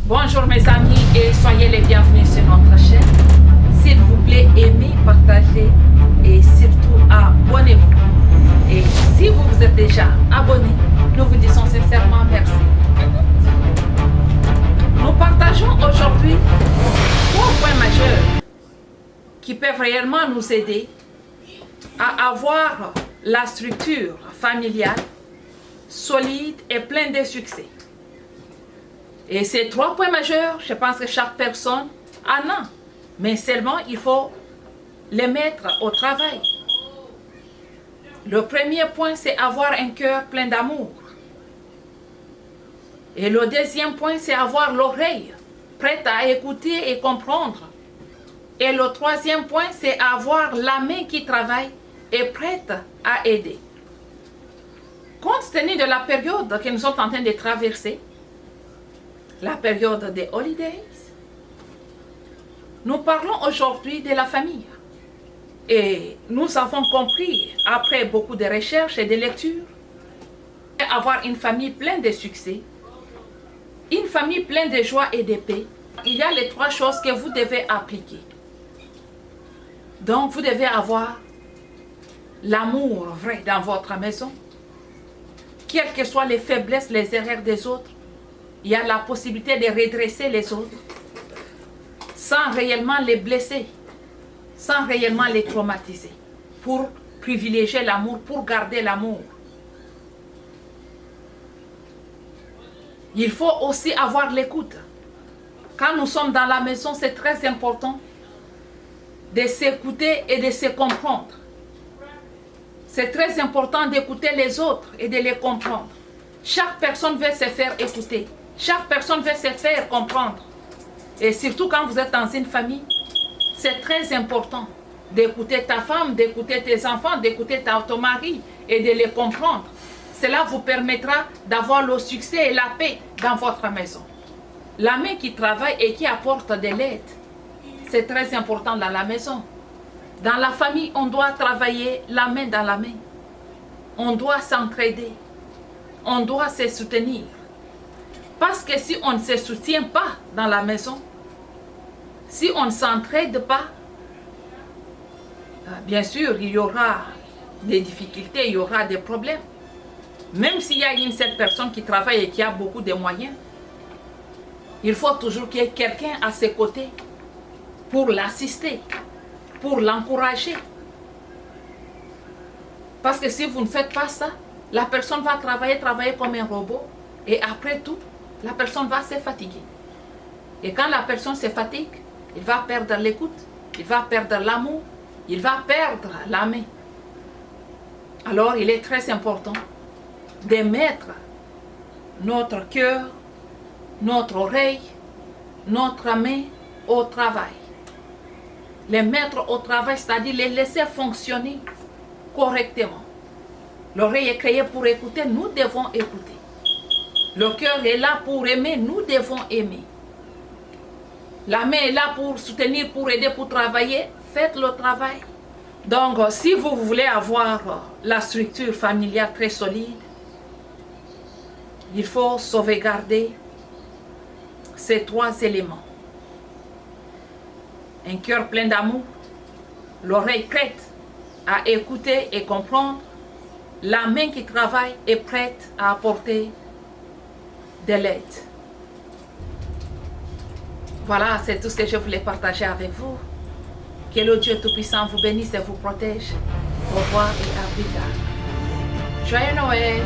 Bonjour mes amis et soyez les bienvenus sur notre chaîne. S'il vous plaît, aimez, partagez et surtout abonnez-vous. Et si vous vous êtes déjà abonné, nous vous disons sincèrement merci. Nous partageons aujourd'hui 3 points majeurs qui peuvent réellement nous aider à avoir la structure familiale solide et pleine de succès. Et ces 3 points majeurs, je pense que chaque personne en a. Mais seulement, il faut les mettre au travail. Le premier point, c'est avoir un cœur plein d'amour. Et le deuxième point, c'est avoir l'oreille prête à écouter et comprendre. Et le troisième point, c'est avoir la main qui travaille et prête à aider. Compte tenu de la période que nous sommes en train de traverser, la période des holidays, nous parlons aujourd'hui de la famille. Et nous avons compris, après beaucoup de recherches et de lectures, avoir une famille pleine de succès, une famille pleine de joie et de paix, il y a les 3 choses que vous devez appliquer. Donc, vous devez avoir l'amour vrai dans votre maison. Quelles que soient les faiblesses, les erreurs des autres, il y a la possibilité de redresser les autres sans réellement les blesser, sans réellement les traumatiser, pour privilégier l'amour, pour garder l'amour. Il faut aussi avoir l'écoute. Quand nous sommes dans la maison, c'est très important de s'écouter et de se comprendre. C'est très important d'écouter les autres et de les comprendre. Chaque personne veut se faire écouter. Chaque personne veut se faire comprendre. Et surtout quand vous êtes dans une famille, c'est très important d'écouter ta femme, d'écouter tes enfants, d'écouter ton mari et de les comprendre. Cela vous permettra d'avoir le succès et la paix dans votre maison. La main qui travaille et qui apporte de l'aide, c'est très important dans la maison. Dans la famille, on doit travailler la main dans la main. On doit s'entraider. On doit se soutenir. Parce que si on ne se soutient pas dans la maison, si on ne s'entraide pas, bien sûr, il y aura des difficultés, il y aura des problèmes. Même s'il y a une seule personne qui travaille et qui a beaucoup de moyens, il faut toujours qu'il y ait quelqu'un à ses côtés pour l'assister, pour l'encourager. Parce que si vous ne faites pas ça, la personne va travailler comme un robot et après tout, la personne va se fatiguer. Et quand la personne se fatigue, il va perdre l'écoute, il va perdre l'amour, il va perdre la main. Alors il est très important de mettre notre cœur, notre oreille, notre main au travail. Les mettre au travail, c'est-à-dire les laisser fonctionner correctement. L'oreille est créée pour écouter, nous devons écouter. Le cœur est là pour aimer, nous devons aimer. La main est là pour soutenir, pour aider, pour travailler. Faites le travail. Donc, si vous voulez avoir la structure familiale très solide, il faut sauvegarder ces 3 éléments. Un cœur plein d'amour, l'oreille prête à écouter et comprendre, la main qui travaille est prête à apporter de l'aide. Voilà, c'est tout ce que je voulais partager avec vous. Que le Dieu Tout-Puissant vous bénisse et vous protège. Au revoir et à plus tard. Joyeux Noël!